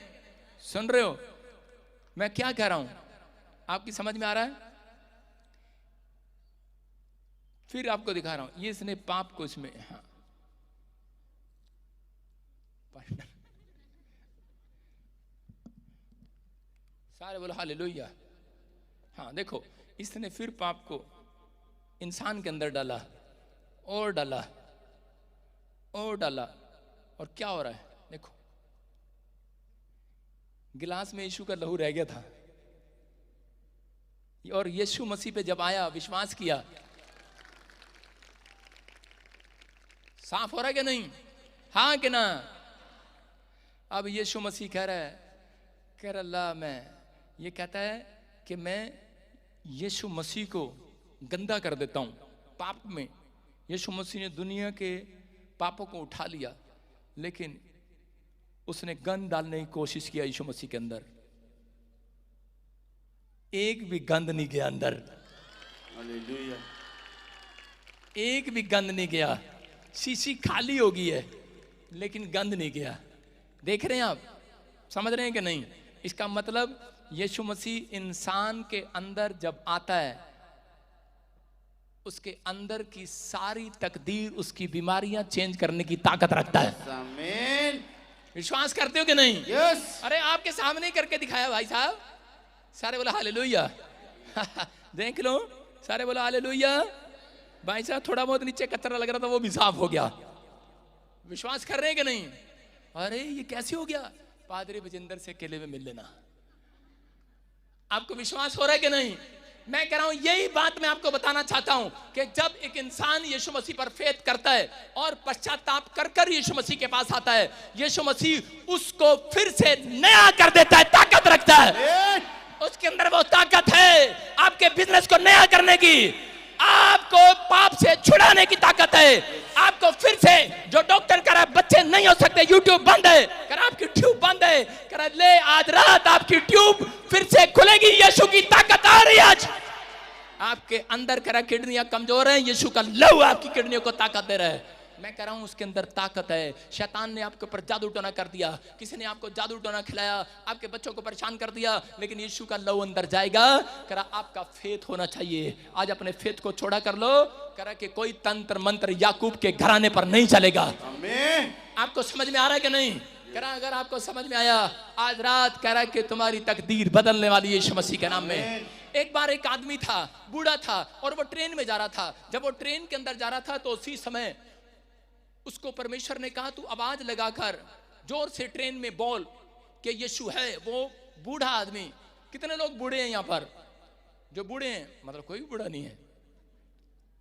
सुन रहे हो मैं क्या कह रहा हूं? आपकी समझ में आ रहा है? फिर आपको दिखा रहा हूं, ये इसने पाप को इसमें, हाँ सारे बोलो हालेलुया। हाँ देखो इसने फिर पाप को इंसान के अंदर डाला और डाला और डाला, और क्या हो रहा है? देखो गिलास में यीशु का लहू रह गया था और यीशु मसीह पे जब आया, विश्वास किया, साफ हो रहा है कि नहीं? हाँ कि ना? अब यीशु मसीह कह रहा है, कह रहा अल्लाह, मैं ये कहता है कि मैं यीशु मसीह को गंदा कर देता हूं पाप में। यीशु मसीह ने दुनिया के पापों को उठा लिया, लेकिन उसने गंद डालने की कोशिश किया यीशु मसीह के अंदर। एक भी गंद नहीं गया अंदर। हालेलुया। एक भी गंद नहीं गया। शीशी खाली हो गई है लेकिन गंद नहीं गया। देख रहे हैं आप? समझ रहे हैं कि नहीं? इसका मतलब यीशु मसीह इंसान के अंदर जब आता है, उसके अंदर की सारी तकदीर, उसकी बीमारियां चेंज करने की ताकत रखता है। आमीन। विश्वास करते हो कि नहीं? यस। अरे आपके सामने ही करके दिखाया भाई साहब। सारे बोला हालेलुया। देख लो, सारे बोला हालेलुया। भाई साहब थोड़ा बहुत नीचे कचरा लग रहा था, वो भी साफ हो गया। विश्वास कर रहे हैं कि नहीं? अरे ये कैसे हो गया? पादरी बजिंदर से केले में मिल लेना। आपको विश्वास हो रहा है कि नहीं? मैं कह रहा हूं यही बात मैं आपको बताना चाहता हूं कि जब एक इंसान यीशु मसीह पर फेथ करता है और पश्चाताप कर कर यीशु मसीह के पास आता है, यीशु मसीह उसको फिर से नया कर देता है, ताकत रखता है। उसके अंदर वो ताकत है आपके बिजनेस को नया करने की, आपको पाप से छुड़ाने की ताकत है, आपको फिर से जो डॉक्टर कह रहा है बच्चे नहीं हो सकते, यूट्यूब बंद है, कह रहा आपकी ट्यूब बंद है, कह रहा ले आज रात आपकी ट्यूब फिर से खुलेगी, यीशु की ताकत आ रही है आज आपके अंदर। कह रहा किडनियां कमजोर हैं, यीशु का लहू आपकी किडनियों को ताकत दे रहा है। मैं कह रहा हूं उसके अंदर ताकत है। शैतान ने आपके ऊपर जादू टोना कर दिया, किसी ने आपको जादू टोना खिलाया, आपके बच्चों को परेशान कर दिया, लेकिन यीशु का लहू अंदर जाएगा। कह रहा आपका फेथ होना चाहिए। आज अपने फेथ को छोड़ा कर लो। कह रहा कि कोई तंत्र मंत्र याकूब के घराने पर नहीं चलेगा। आपको समझ में आ रहा है कि नहीं? कह रहा अगर आपको समझ में आया आज रात, कह रहा कि तुम्हारी तकदीर बदलने वाली है यीशु मसीह के नाम में। एक बार एक आदमी था, बूढ़ा था, और वो ट्रेन में जा रहा था। जब वो ट्रेन के अंदर जा रहा था तो उसी समय उसको परमेश्वर ने कहा तू आवाज लगाकर जोर से ट्रेन में बोल कि यीशु है। वो बूढ़ा आदमी, कितने लोग बूढ़े हैं यहाँ पर? जो बूढ़े हैं मतलब कोई बूढ़ा नहीं है,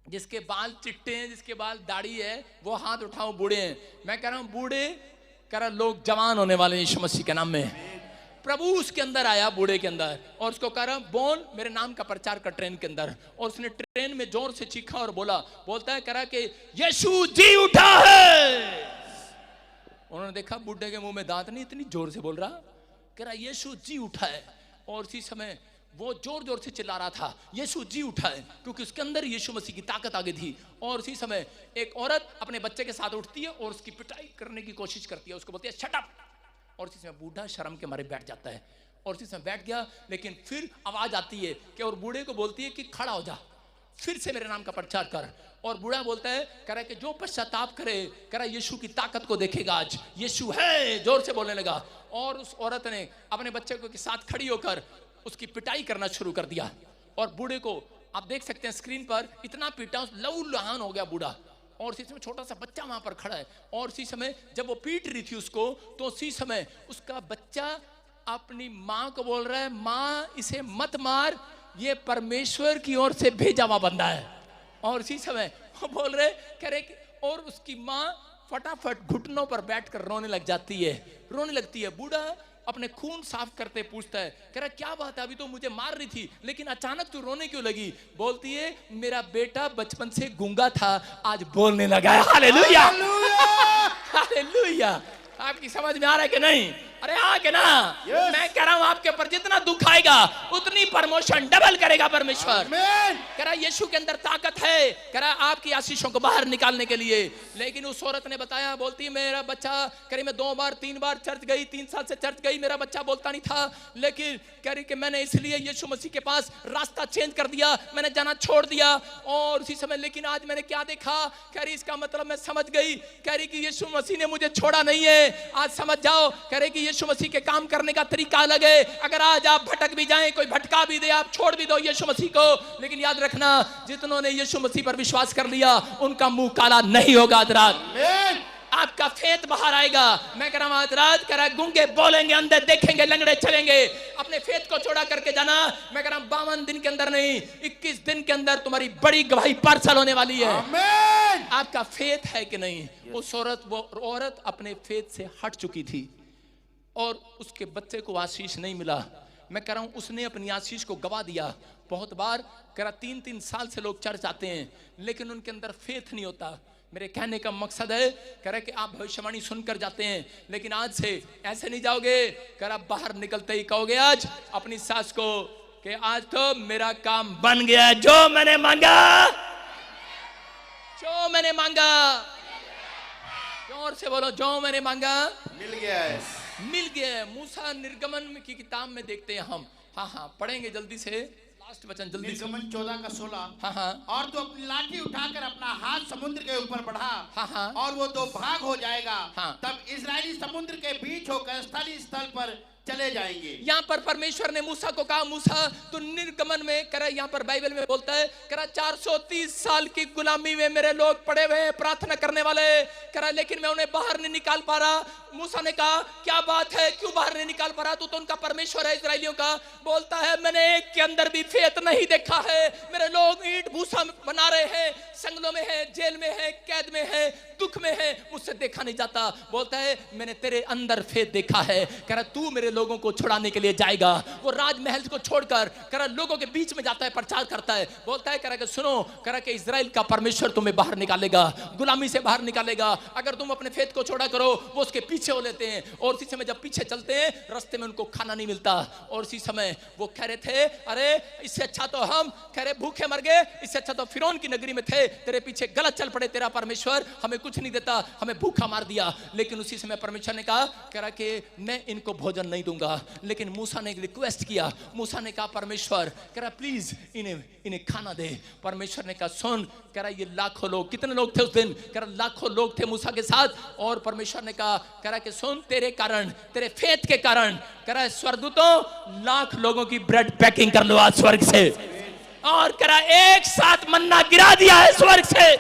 जिसके बाल चिट्टे हैं, जिसके बाल दाढ़ी है, वो हाथ उठाओ बूढ़े हैं। मैं कह रहा हूं बूढ़े, कह रहा लोग जवान होने वाले हैं यीशु मसीह के नाम में। प्रभु उसके अंदर आया बूढ़े के अंदर और उसको कह रहा बोल मेरे नाम का प्रचार कर ट्रेन के अंदर। और उसने ट्रेन में जोर से चीखा और बोलता है, कह रहा कि यीशु जी उठा है। उन्होंने देखा बूढ़े के मुंह में दांत नहीं, इतनी जोर से बोल रहा, कह रहा यीशु जी उठा है। और उसी समय वो जोर जोर से चिल्ला रहा था यीशु जी उठा है, क्योंकि उसके अंदर यीशु मसीह की ताकत आ गई थी। और उसी समय एक औरत अपने बच्चे के साथ उठती है और उसकी पिटाई करने की कोशिश करती है, उसको बोलती है शट अप। और उसी समय बूढ़ा शर्म के मारे बैठ जाता है और उसी समय बैठ गया। लेकिन फिर आवाज आती है कि और बूढ़े को बोलती है कि खड़ा हो जा, फिर से मेरे नाम का प्रचार कर। और बूढ़ा बोलता है, कह रहा है कि जो पश्चाताप करे, कह रहा है यीशु की ताकत को देखेगा आज, यीशु है, जोर से बोलने लगा। और उस औरत ने अपने बच्चे को के साथ खड़ी होकर उसकी पिटाई करना शुरू कर दिया। और बूढ़े को आप देख सकते हैं स्क्रीन पर, इतना पीटा, लहू लुहान हो गया बूढ़ा। और उसी समय छोटा सा बच्चा वहां पर खड़ा है। और उसी समय जब वो पीट रही थी उसको, तो उसी समय उसका बच्चा अपनी माँ को बोल रहा है, माँ इसे मत मार, ये परमेश्वर की ओर से भेजा हुआ बंदा है। और उसी समय वो बोल रहे, कह रहे, और उसकी माँ फटाफट घुटनों पर बैठकर रोने लग जाती है, रोने लगती है। बूढ़ा अपने खून साफ करते पूछता है, कह रहा क्या बात है, अभी तो मुझे मार रही थी, लेकिन अचानक तू रोने क्यों लगी? बोलती है मेरा बेटा बचपन से गूंगा था, आज बोलने लगा है। Hallelujah, hallelujah. आपकी समझ में आ रहा है कि नहीं? अरे हाँ कि ना? मैं कह रहा हूं आपके ऊपर जितना दुख आएगा उतनी प्रमोशन डबल करेगा परमेश्वर। कह रहा यीशु के अंदर ताकत है, कह रहा आपकी आशीषों को बाहर निकालने के लिए। लेकिन उस औरत ने बताया, बोलती मेरा बच्चा, कह रही मैं 2 बार 3 बार चर्च गई, 3 साल से चर्च गई, मेरा बच्चा बोलता नहीं था, लेकिन कह रही कि मैंने इसलिए यीशु मसीह के पास रास्ता चेंज कर दिया, मैंने जाना छोड़ दिया। और उसी समय लेकिन आज मैंने क्या देखा, कह रही इसका मतलब मैं समझ गई, कह रही कि यीशु मसीह ने मुझे छोड़ा नहीं है, आज समझ जाओ। कह रही कि यीशु मसीह के काम करने का तरीका अलग है। अगर आज आप भटक भी जाएं, कोई भटका भी दे, आप छोड़ भी दो यीशु मसीह को, लेकिन याद रखना जितनों ने यीशु मसीह पर विश्वास कर लिया उनका मुंह काला नहीं होगा। आज रात आपका फेथ बाहर आएगा। मैं कह रहा हूं आज रात, कह रहा गूंगे बोलेंगे, अंधे देखेंगे, लंगड़े चलेंगे। अपने फेथ को चौड़ा करके जाना। मैं कह रहा हूं 52 दिन के अंदर नहीं, 21 दिन के अंदर तुम्हारी बड़ी गवाही पार्सल होने वाली है। आपका फेथ है कि नहीं? उस औरत अपने फेथ से हट चुकी थी और उसके बच्चे को आशीष नहीं मिला। मैं कह रहा हूं उसने अपनी आशीष को गवा दिया। बहुत बार कह रहा 3-3 साल से लोग चर्च आते हैं लेकिन उनके अंदर फेथ नहीं होता। मेरे कहने का मकसद है, कह रहा कि आप भविष्यवाणी सुनकर जाते हैं लेकिन आज से ऐसे नहीं जाओगे। कह रहा बाहर निकलते ही कहोगे आज अपनी सास को कि आज तो मेरा काम बन गया, जो मैंने मांगा, जो मैंने मांगा, जोर से बोलो, जो मैंने मांगा मिल गया है, मिल गया है। मूसा निर्गमन की किताब में देखते हैं हम। हाँ पढ़ेंगे जल्दी से, लास्ट वचन जल्दी से। निर्गमन 14:16। हाँ। और तू अपनी लाठी उठाकर अपना हाथ समुद्र के ऊपर बढ़ा। हाँ। और वो 2 भाग हो जाएगा। हाँ। तब इजरायली समुद्र के बीच होकर स्थली स्थल पर चले जाएंगे। यहाँ पर परमेश्वर ने मूसा को कहा, मूसा तो निर्गमन में करा, यहाँ पर बाइबल में बोलता है करा 430 साल की गुलामी में मेरे लोग पड़े हुए हैं प्रार्थना करने वाले करा, लेकिन मैं उन्हें बाहर नहीं निकाल पा रहा। मूसा ने कहा क्या बात है, क्यों बाहर नहीं निकाल पा रहा? तो उनका परमेश्वर है इस्राएलियों का, बोलता है मैंने एक के अंदर भी फेत नहीं देखा है। मेरे लोग ईंट भूसा बना रहे हैं, संगलों में है, जेल में है, कैद में है, दुख में है, मुझसे देखा नहीं जाता। बोलता है मैंने तेरे अंदर फेत देखा है। कह रहा तू मेरे लोगों को छुड़ाने के लिए जाएगा। वो राजमहल को छोड़कर कह रहा लोगों के बीच में जाता है, प्रचार करता है। बोलता है कह रहा कि सुनो, कह रहा कि इजराइल का परमेश्वर तुम्हें बाहर निकालेगा, गुलामी से बाहर निकालेगा, अगर तुम अपने फेत को छोड़ा करो। वो उसके पीछे हो लेते हैं, और उसी समय जब पीछे चलते हैं रास्ते में उनको खाना नहीं मिलता, और उसी समय वो कह रहे थे अरे इससे अच्छा तो हम कह रहे भूखे मर गए, इससे अच्छा तो फिरौन की नगरी में थे, तेरे पीछे गलत चल पड़े, तेरा परमेश्वर हमें कुछ नहीं देता, हमें भूखा मार दिया। लेकिन उसी समय परमेश्वर ने कहा कह रहा कि मैं इनको भोजन नहीं दूंगा। लेकिन मूसा ने एक रिक्वेस्ट किया, मूसा ने कहा परमेश्वर कह रहा प्लीज इन्हें खाना दे। परमेश्वर ने कहा सुन, कह रहा ये लाखों लोग, कितने लोग थे उस दिन? कह रहा लाखों लोग थे मूसा के साथ। और परमेश्वर ने कहा कह रहा कि सुन तेरे कारण, तेरे फेथ के कारण कह रहा स्वर्गदूतों लाख लोगों की ब्रेड पैकिंग कर लो आज स्वर्ग से। और कह रहा एक साथ मन्ना गिरा दिया है स्वर्ग से,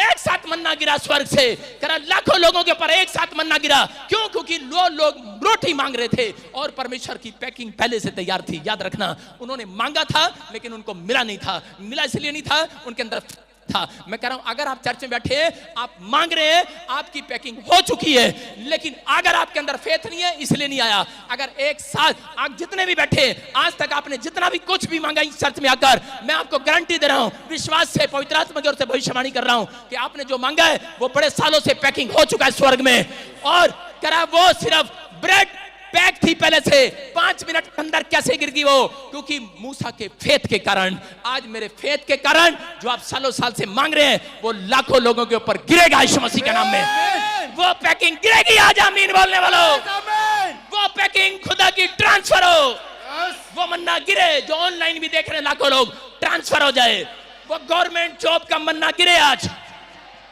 एक साथ मन्ना गिरा स्वर्ग से। कह रहा लाखों लोगों के ऊपर एक साथ मन्ना गिरा। क्यों? क्योंकि लोग रोटी मांग रहे थे और परमेश्वर की पैकिंग पहले से तैयार थी। याद रखना, उन्होंने मांगा था लेकिन उनको मिला नहीं था। मिला इसलिए नहीं था, उनके अंदर था। मैं कह रहा हूं अगर आप चर्च में बैठे हैं, आप मांग रहे हैं, आपकी पैकिंग हो चुकी है, लेकिन अगर आपके अंदर फेथ नहीं है इसलिए नहीं आया। अगर एक साथ आप जितने भी बैठे आज तक आपने जितना भी कुछ भी मांगा इस चर्च में आकर, मैं आपको गारंटी दे रहा हूं, विश्वास से पवित्र आत्मा की ओर से भविष्यवाणी कर रहा हूं कि आपने जो मांगा है वो बड़े सालों से पैकिंग हो चुका है स्वर्ग में। और कह रहा वो सिर्फ ब्रेड पैक थी पहले से, 5 मिनट के अंदर कैसे गिर गई वो? क्योंकि मूसा के फेथ के कारण। आज मेरे फेथ के कारण जो आप सालों साल से मांग रहे हैं वो लाखों लोगों के ऊपर गिरेगा यीशु मसीह के नाम में। वो पैकिंग गिरेगी आज, आमीन बोलने वालों। वो पैकिंग खुदा की ट्रांसफर हो, वो मन्ना गिरे जो ऑनलाइन भी देख रहे हैं लाखों लोग, ट्रांसफर हो जाए। वो गवर्नमेंट जॉब का मन्ना गिरे आज,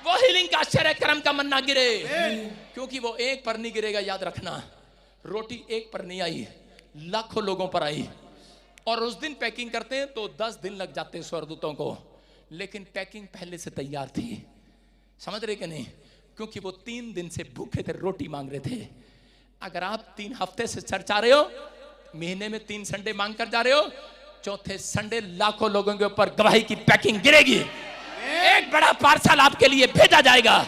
वो हीलिंग का आश्चर्य कर्म का मन्ना गिरे। क्योंकि वो एक पर नहीं गिरेगा, याद रखना। रोटी एक पर नहीं आई, लाखों लोगों पर आई। और उस दिन पैकिंग करते हैं तो 10 दिन लग जाते हैं स्वर्गदूतों को, लेकिन पैकिंग पहले से तैयार थी। समझ रहे कि नहीं? क्योंकि वो 3 दिन से भूखे थे, रोटी मांग रहे थे। अगर आप 3 हफ्ते से चर्च आ रहे हो, महीने में 3 संडे मांग कर जा रहे हो, चौथे संडे लाखों लोगों के ऊपर गवाही की पैकिंग गिरेगी। एक बड़ा पार्सल आपके लिए भेजा जाएगा,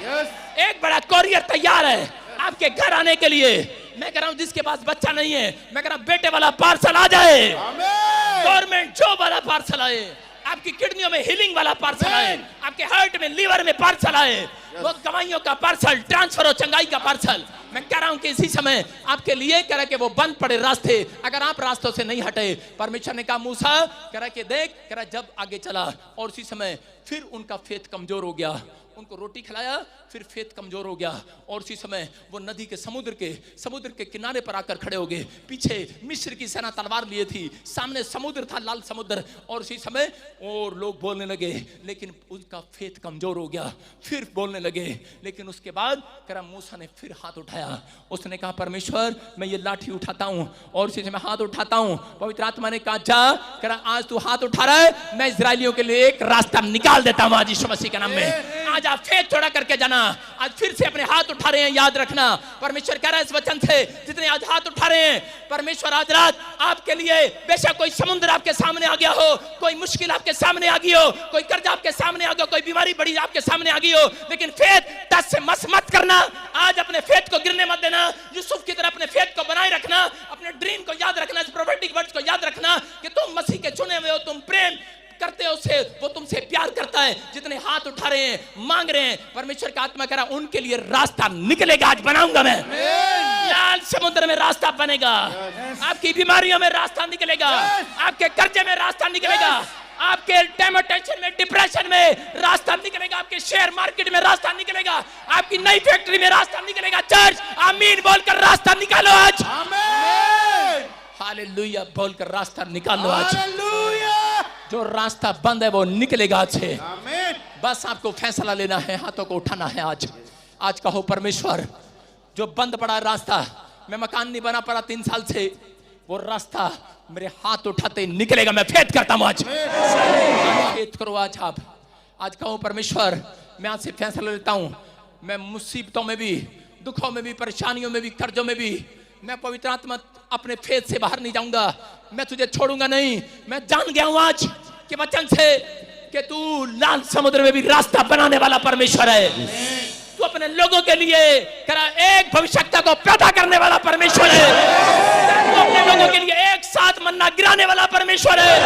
एक बड़ा कोरियर तैयार है आपके घर आने के लिए। मैं कह रहा हूं जिसके पास बच्चा नहीं है, मैं कह रहा हूं बेटे वाला पार्सल आ जाए, गवर्नमेंट जॉब वाला पार्सल आए, आपकी किडनियों में हीलिंग वाला पार्सल आए, आपके हार्ट में, लीवर में पार्सल आए, वो गवाहियों का पार्सल, ट्रांसफर हो चंगाई का पार्सल। मैं कह रहा हूं कि इसी समय आपके लिए कह रहा कि वो बंद पड़े रास्ते, अगर आप रास्तों से नहीं हटे। परमेश्वर ने कहा मूसा कह रहा कि देख, कह रहा जब आगे चला, और उसी समय फिर उनका फेथ कमजोर हो गया। उनको रोटी खिलाया, फिर फेथ कमजोर हो गया, और उसी समय वो नदी के समुद्र के किनारे पर आकर खड़े हो गए। पीछे मिस्र की सेना तलवार लिए थी, सामने समुद्र था, लाल समुद्र। और उसी समय और लोग बोलने लगे, लेकिन उनका फेथ कमजोर हो गया। फिर बोलने लगे, लेकिन उसके बाद करा मूसा ने फिर हाथ उठाया। उसने कहा परमेश्वर मैं ये लाठी उठाता हूं, और उसी समय हाथ उठाता हूं। पवित्र आत्मा ने कहा जा, करा आज तू हाथ उठा रहा है, मैं इस्राएलियों के लिए एक रास्ता निकाल देता हूं आज यीशु मसीह के नाम में। आज आप फेथ थोड़ा करके जाना, आज फिर से अपने हाथ उठा रहे हैं, याद रखना। परमेश्वर कह रहा है इस वचन से, जितने आज हाथ उठा रहे हैं, परमेश्वर आज रात आपके लिए, बेशक कोई समुद्र आपके सामने आ गया हो, कोई मुश्किल आपके सामने आ गई हो, कोई कर्ज आपके सामने आ गया, कोई बीमारी बड़ी आपके सामने आ गई हो, लेकिन फेथ टच से मत करना। आज अपने फेथ को गिरने मत देना। यूसुफ की तरह अपने फेथ को बनाए रखना, अपने ड्रीम को याद रखना, इस प्रोफेटिक वर्ड्स को याद रखना कि तुम मसीह के चुने हुए हो, तुम प्रेम करते हो उससे, वो तुमसे प्यार करता है। जितने हाथ उठा रहे हैं, मांग रहे हैं, परमेश्वर का आत्मा कह रहा उनके लिए रास्ता निकलेगा। आज बनाऊंगा मैं, लाल समुद्र में रास्ता बनेगा, आपकी बीमारियों में रास्ता निकलेगा, आपके कर्जे में रास्ता निकलेगा, आपके टेंशन में, डिप्रेशन में रास्ता निकलेगा, आपके शेयर मार्केट में रास्ता निकलेगा, आपकी नई फैक्ट्री में रास्ता निकलेगा। चर्च आमीन बोलकर रास्ता निकालो आज, हालेलुया बोलकर रास्ता निकालो आज। जो रास्ता बंद है वो निकलेगा आज से। बस आपको फैसला लेना है, हाथों को उठाना है। आज कहो परमेश्वर जो बंद पड़ा रास्ता मैं मकान नहीं बना पा 3 साल से, वो रास्ता मेरे हाथ उठाते निकलेगा। मैं फेथ करता हूं आज, फेथ करो आज। आप आज कहो परमेश्वर मैं आज से फैसला लेता हूं, मैं मुसीबतों में भी, दुखों में भी, परेशानियों में भी, कर्जों में भी, मैं पवित्र आत्मा अपने फेथ से बाहर नहीं जाऊंगा, मैं तुझे छोड़ूंगा नहीं। मैं जान गया हूं आज के वचन से कि तू लाल समुद्र में भी रास्ता बनाने वाला परमेश्वर है। तू अपने लोगों के लिए करा एक भविष्यता को पैदा करने वाला परमेश्वर है। तू अपने लोगों के लिए एक साथ मन्ना गिराने वाला परमेश्वर है।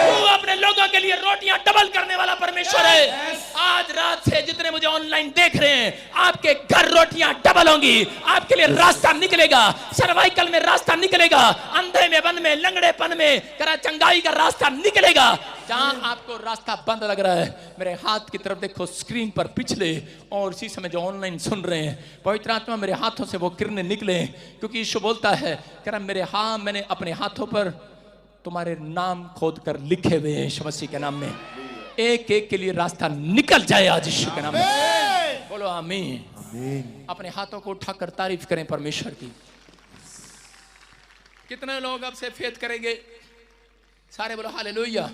तू अपने लोगों के लिए रोटियां डबल करने वाला परमेश्वर है। आज रात से जितने मुझे ऑनलाइन देख रहे हैं, आपके घर रोटियां डबल होंगी, आपके लिए रास्ता निकलेगा, सर्वाइकल में रास्ता निकलेगा, अंधे में, बन में, लंगड़ेपन में करा चंगाई का रास्ता निकलेगा। जहां आपको रास्ता बंद लग रहा है, मेरे हाथ की तरफ देखो स्क्रीन पर पिछले, और इसी समय जो ऑनलाइन सुन रहे हैं, पवित्र आत्मा मेरे हाथों से वो किरणें निकले, क्योंकि यीशु बोलता है कह रहा मैंने अपने हाथों पर तुम्हारे नाम खोद कर लिखे हुए हैं। यीशु मसीह के नाम में एक एक के लिए रास्ता निकल जाए आज यीशु के नाम में। बोलो आमीन। अपने हाथों को उठाकर तारीफ करें परमेश्वर की। कितने लोग अब से फेथ करेंगे? सारे बोलो हालेलुया।